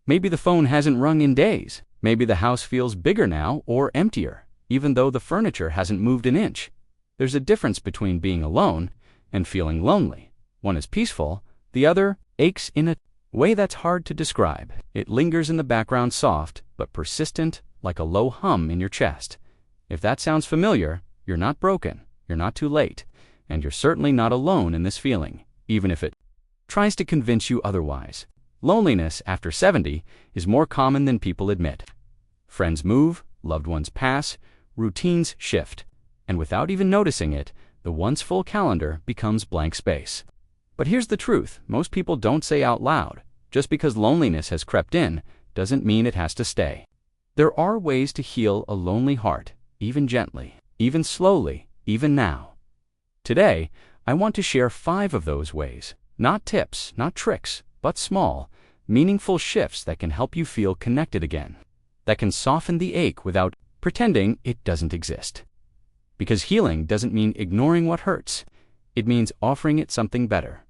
Maybe the phone hasn't rung in days. Maybe the house feels bigger now or emptier, even though the furniture hasn't moved an inch. There's a difference between being alone and feeling lonely. One is peaceful, the other aches in a way that's hard to describe. It lingers in the background, soft but persistent, like a low hum in your chest. If that sounds familiar, you're not broken, you're not too late, and you're certainly not alone in this feeling, even if it tries to convince you otherwise. Loneliness after 70 is more common than people admit. Friends move, loved ones pass, routines shift, and without even noticing it, the once full calendar becomes blank space. But here's the truth: most people don't say out loud, just because loneliness has crept in doesn't mean it has to stay. There are ways to heal a lonely heart, even gently, even slowly, even now. Today, I want to share 5 of those ways. Not tips, not tricks, but small, meaningful shifts that can help you feel connected again, that can soften the ache without pretending it doesn't exist. Because healing doesn't mean ignoring what hurts. It means offering it something better.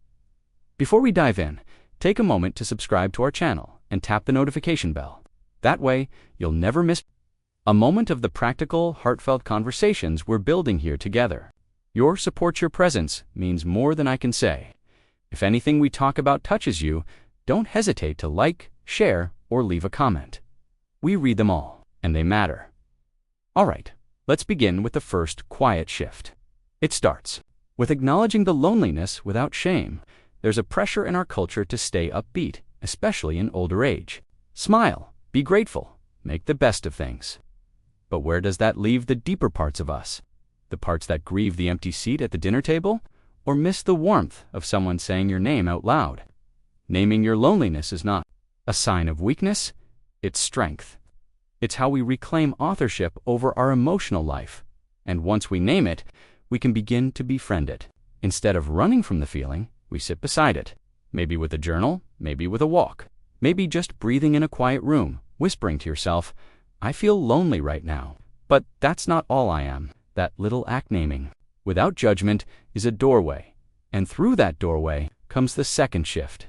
Before we dive in, take a moment to subscribe to our channel and tap the notification bell. That way, you'll never miss a moment of the practical, heartfelt conversations we're building here together. Your support, your presence, means more than I can say. If anything we talk about touches you, don't hesitate to like, share, or leave a comment. We read them all, and they matter. All right, let's begin with the first quiet shift. It starts with acknowledging the loneliness without shame. There's a pressure in our culture to stay upbeat, especially in older age. Smile, be grateful, make the best of things. But where does that leave the deeper parts of us? The parts that grieve the empty seat at the dinner table, or miss the warmth of someone saying your name out loud? Naming your loneliness is not a sign of weakness, it's strength. It's how we reclaim authorship over our emotional life. And once we name it, we can begin to befriend it. Instead of running from the feeling, we sit beside it. Maybe with a journal, maybe with a walk. Maybe just breathing in a quiet room, whispering to yourself, I feel lonely right now. But that's not all I am. That little act, naming, without judgment, is a doorway. And through that doorway comes the second shift.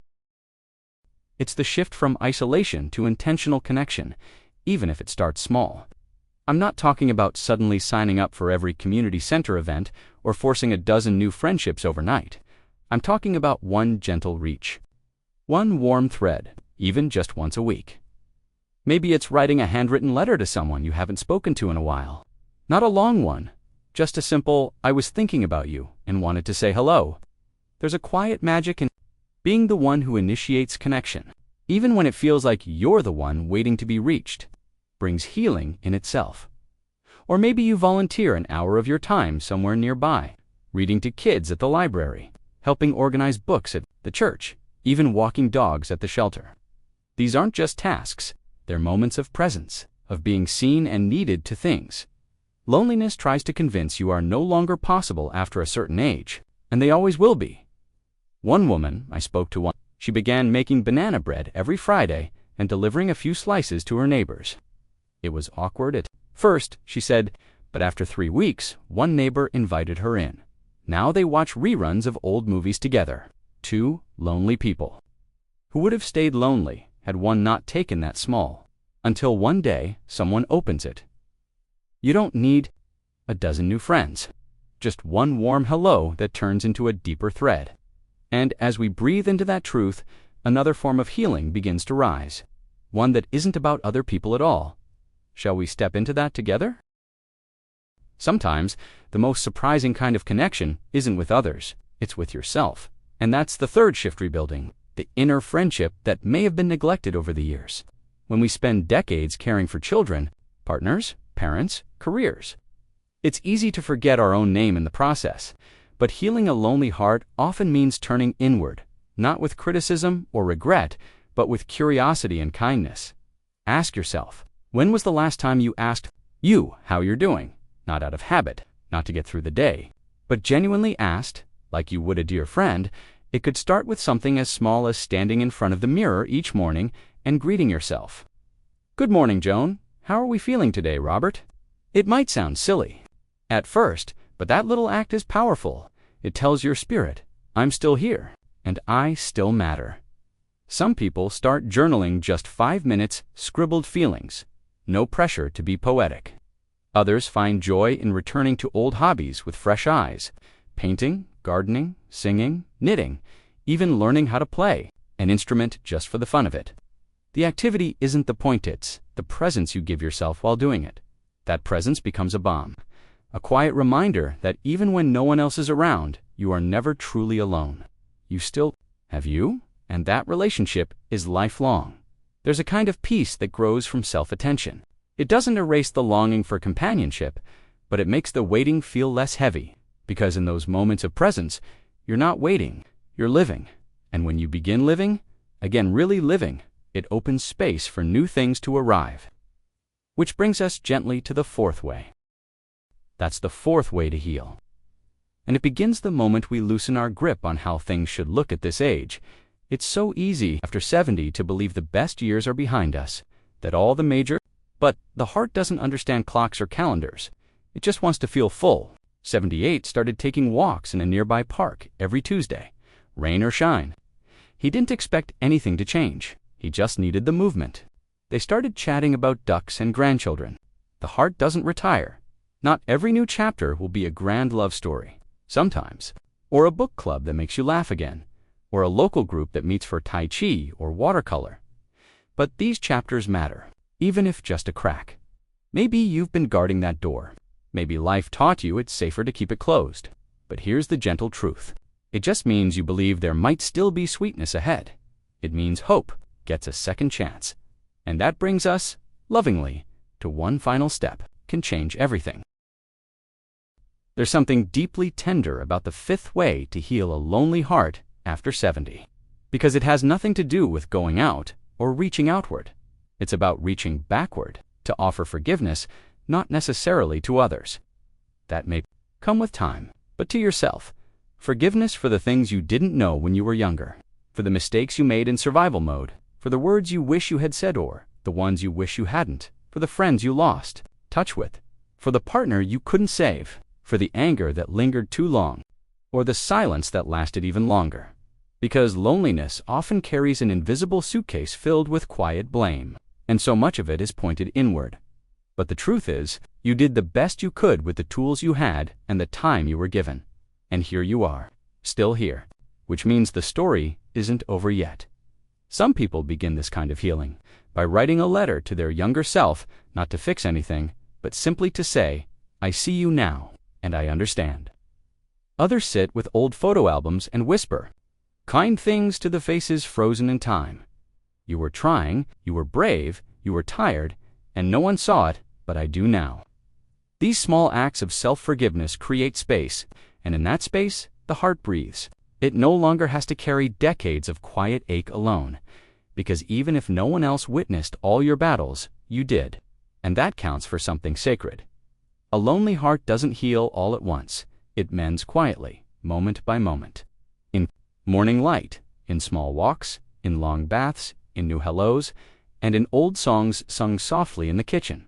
It's the shift from isolation to intentional connection, even if it starts small. I'm not talking about suddenly signing up for every community center event or forcing a dozen new friendships overnight. I'm talking about one gentle reach. One warm thread, even just once a week. Maybe it's writing a handwritten letter to someone you haven't spoken to in a while. Not a long one, just a simple, I was thinking about you and wanted to say hello. There's a quiet magic in being the one who initiates connection, even when it feels like you're the one waiting to be reached. Brings healing in itself. Or maybe you volunteer an hour of your time somewhere nearby, reading to kids at the library, helping organize books at the church, even walking dogs at the shelter. These aren't just tasks, they're moments of presence, of being seen and needed to things. Loneliness tries to convince you are no longer possible after a certain age, and they always will be. One woman I spoke to she began making banana bread every Friday and delivering a few slices to her neighbors. It was awkward at first, she said, but after 3 weeks, one neighbor invited her in. Now they watch reruns of old movies together. 2 lonely people. Who would have stayed lonely had one not taken that small? Until one day, someone opens it. You don't need a dozen new friends. Just one warm hello that turns into a deeper thread. And as we breathe into that truth, another form of healing begins to rise. One that isn't about other people at all. Shall we step into that together? Sometimes, the most surprising kind of connection isn't with others, it's with yourself. And that's the third shift: rebuilding, the inner friendship that may have been neglected over the years. When we spend decades caring for children, partners, parents, careers, it's easy to forget our own name in the process. But healing a lonely heart often means turning inward, not with criticism or regret, but with curiosity and kindness. Ask yourself, when was the last time you asked you how you're doing? Not out of habit, not to get through the day, but genuinely asked, like you would a dear friend. It could start with something as small as standing in front of the mirror each morning and greeting yourself. Good morning, Joan. How are we feeling today, Robert? It might sound silly at first, but that little act is powerful. It tells your spirit, I'm still here, and I still matter. Some people start journaling just 5 minutes, scribbled feelings. No pressure to be poetic. Others find joy in returning to old hobbies with fresh eyes. Painting, gardening, singing, knitting, even learning how to play an instrument just for the fun of it. The activity isn't the point, it's the presence you give yourself while doing it. That presence becomes a balm, a quiet reminder that even when no one else is around, you are never truly alone. You still have you, and that relationship is lifelong. There's a kind of peace that grows from self-attention. It doesn't erase the longing for companionship, but it makes the waiting feel less heavy, because in those moments of presence, you're not waiting, you're living. And when you begin living, again really living, it opens space for new things to arrive. Which brings us gently to the fourth way. That's the fourth way to heal. And it begins the moment we loosen our grip on how things should look at this age. It's so easy after 70 to believe the best years are behind us, that all the major, but the heart doesn't understand clocks or calendars. It just wants to feel full. 78 started taking walks in a nearby park every Tuesday, rain or shine. He didn't expect anything to change. He just needed the movement. They started chatting about ducks and grandchildren. The heart doesn't retire. Not every new chapter will be a grand love story. Sometimes. Or a book club that makes you laugh again. Or a local group that meets for Tai Chi or watercolor. But these chapters matter, even if just a crack. Maybe you've been guarding that door. Maybe life taught you it's safer to keep it closed. But here's the gentle truth. It just means you believe there might still be sweetness ahead. It means hope gets a second chance. And that brings us, lovingly, to one final step can change everything. There's something deeply tender about the fifth way to heal a lonely heart after 70. Because it has nothing to do with going out or reaching outward. It's about reaching backward to offer forgiveness, not necessarily to others. That may come with time, but to yourself. Forgiveness for the things you didn't know when you were younger, for the mistakes you made in survival mode, for the words you wish you had said or the ones you wish you hadn't, for the friends you lost touch with, for the partner you couldn't save, for the anger that lingered too long, or the silence that lasted even longer. Because loneliness often carries an invisible suitcase filled with quiet blame, and so much of it is pointed inward. But the truth is, you did the best you could with the tools you had and the time you were given. And here you are, still here, which means the story isn't over yet. Some people begin this kind of healing by writing a letter to their younger self, not to fix anything, but simply to say, I see you now, and I understand. Others sit with old photo albums and whisper, kind things to the faces frozen in time. You were trying, you were brave, you were tired, and no one saw it, but I do now. These small acts of self-forgiveness create space, and in that space, the heart breathes. It no longer has to carry decades of quiet ache alone, because even if no one else witnessed all your battles, you did, and that counts for something sacred. A lonely heart doesn't heal all at once. It mends quietly, moment by moment. In morning light, in small walks, in long baths, in new hellos, and in old songs sung softly in the kitchen.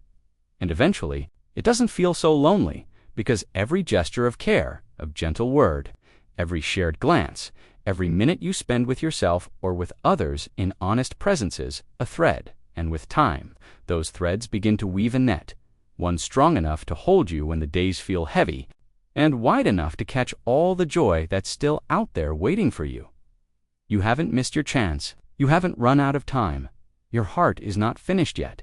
And eventually, it doesn't feel so lonely, because every gesture of care, of gentle word, every shared glance, every minute you spend with yourself or with others in honest presence is a thread, and with time, those threads begin to weave a net, one strong enough to hold you when the days feel heavy, and wide enough to catch all the joy that's still out there waiting for you. You haven't missed your chance. You haven't run out of time. Your heart is not finished yet.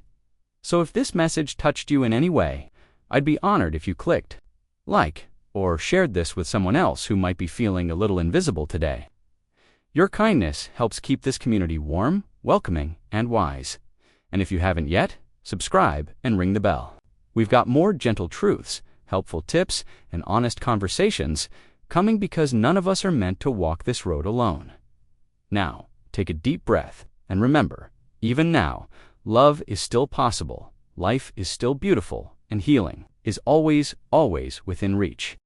So if this message touched you in any way, I'd be honored if you clicked like or shared this with someone else who might be feeling a little invisible today. Your kindness helps keep this community warm, welcoming, and wise. And if you haven't yet, subscribe and ring the bell. We've got more gentle truths, helpful tips, and honest conversations coming because none of us are meant to walk this road alone. Now, take a deep breath and remember, even now, love is still possible, life is still beautiful, and healing is always, always within reach.